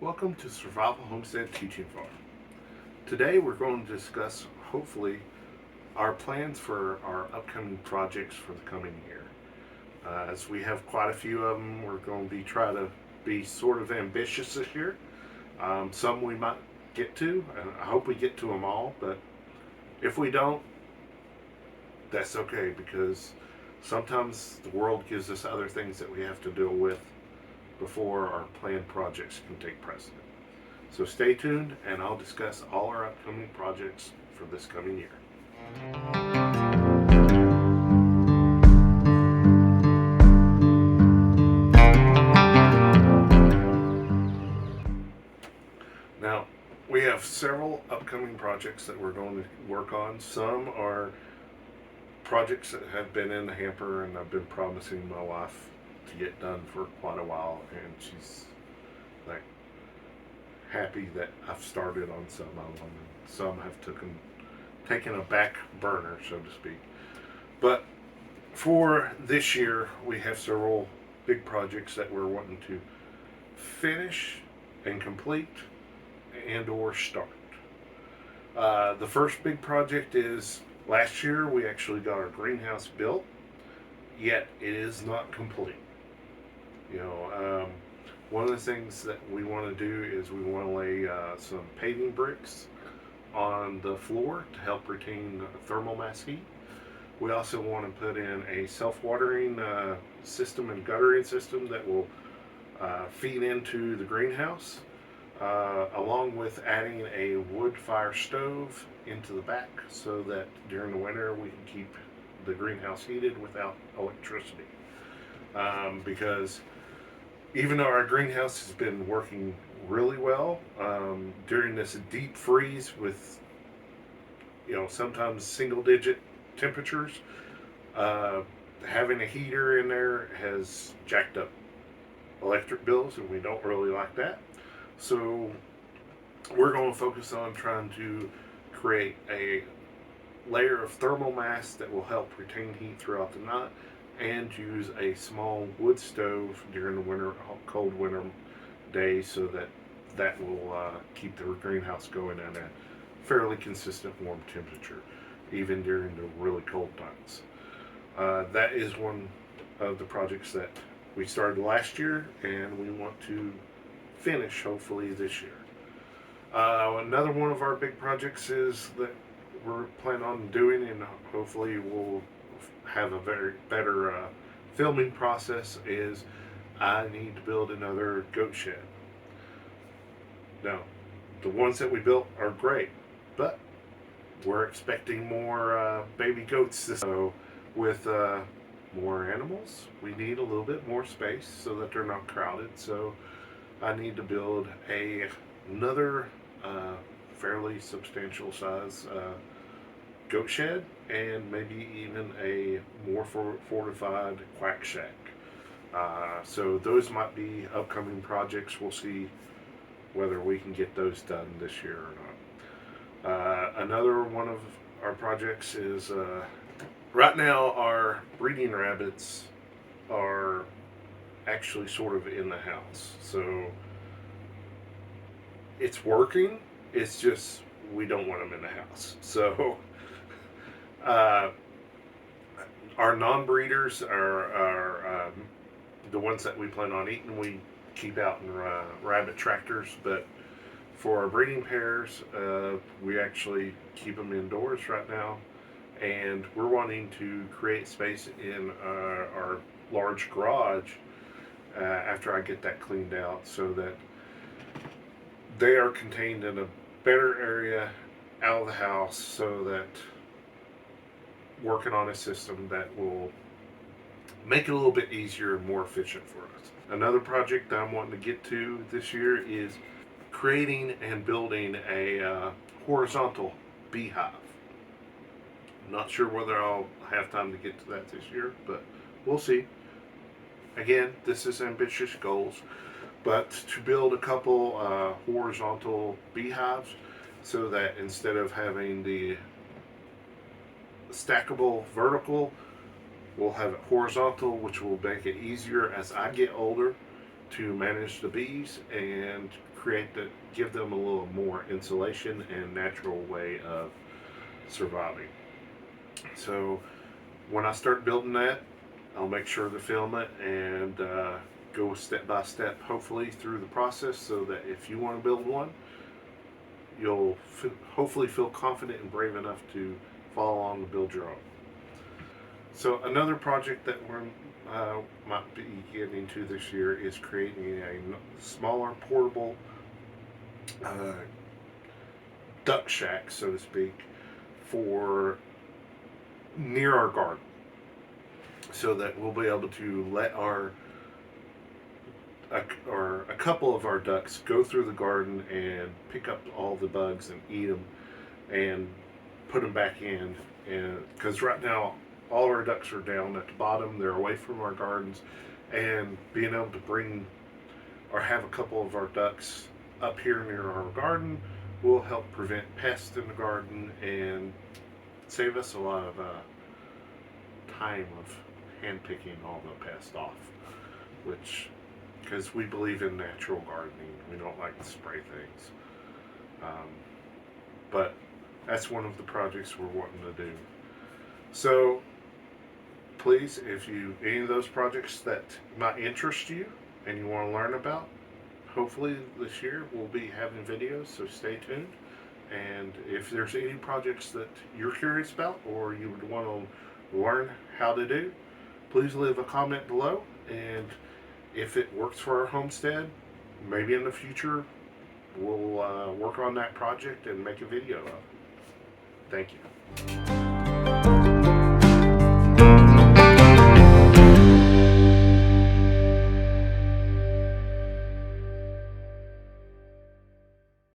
Welcome to Survival Homestead Teaching Farm. Today we're going to discuss, hopefully, our plans for our upcoming projects for the coming year. As we have quite a few of them, we're going to try to be sort of ambitious this year. Some we might get to, and I hope we get to them all, but if we don't, that's okay, because sometimes the world gives us other things that we have to deal with before our planned projects can take precedent. So stay tuned, and I'll discuss all our upcoming projects for this coming year. Now, we have several upcoming projects that we're going to work on. Some are projects that have been in the hamper, and I've been promising my wife to get done for quite a while, and she's like happy that I've started on some of them, and some have taken a back burner, so to speak. But for this year, we have several big projects that we're wanting to finish and complete and or start. The first big project is last year we actually got our greenhouse built, yet it is not complete. One of the things that we want to do is we want to lay some paving bricks on the floor to help retain thermal mass heat. We also want to put in a self-watering system and guttering system that will feed into the greenhouse, along with adding a wood fire stove into the back so that during the winter we can keep the greenhouse heated without electricity. Because even though our greenhouse has been working really well during this deep freeze with sometimes single digit temperatures, having a heater in there has jacked up electric bills, and we don't really like that. So we're going to focus on trying to create a layer of thermal mass that will help retain heat throughout the night, and use a small wood stove during the cold winter days, so that will keep the greenhouse going at a fairly consistent warm temperature, even during the really cold times. That is one of the projects that we started last year, and we want to finish hopefully this year. Another one of our big projects is that we're planning on doing, and hopefully we'll have a very better filming process, is I need to build another goat shed. Now, the ones that we built are great, but we're expecting more baby goats. So with more animals, we need a little bit more space so that they're not crowded. So I need to build another fairly substantial size goat shed, and maybe even a more fortified quack shack. So those might be upcoming projects. We'll see whether we can get those done this year or not. Another one of our projects is right now our breeding rabbits are actually sort of in the house. So it's working. It's just we don't want them in the house. So our non-breeders are the ones that we plan on eating. We keep out in rabbit tractors, but for our breeding pairs, we actually keep them indoors right now, and we're wanting to create space in our large garage after I get that cleaned out, so that they are contained in a better area out of the house, so that working on a system that will make it a little bit easier and more efficient for us. Another project that I'm wanting to get to this year is creating and building a horizontal beehive. I'm not sure whether I'll have time to get to that this year, but we'll see. Again, this is ambitious goals, but to build a couple horizontal beehives, so that instead of having the stackable vertical, we'll have it horizontal, which will make it easier as I get older to manage the bees and give them a little more insulation and natural way of surviving. So when I start building that, I'll make sure to film it and go step by step, hopefully through the process, so that if you want to build one, you'll hopefully feel confident and brave enough to follow along and build your own. So another project that we're might be getting to this year is creating a smaller portable duck shack, so to speak, for near our garden, so that we'll be able to let a couple of our ducks go through the garden and pick up all the bugs and eat them and put them back in. And because right now all our ducks are down at the bottom, they're away from our gardens, and being able to bring or have a couple of our ducks up here near our garden will help prevent pests in the garden and save us a lot of time of hand picking all the pests off, which, because we believe in natural gardening, we don't like to spray things. But that's one of the projects we're wanting to do. So please, if any of those projects that might interest you and you want to learn about, hopefully this year we'll be having videos, so stay tuned. And if there's any projects that you're curious about or you would want to learn how to do, please leave a comment below. And if it works for our homestead, maybe in the future we'll work on that project and make a video of it. Thank you.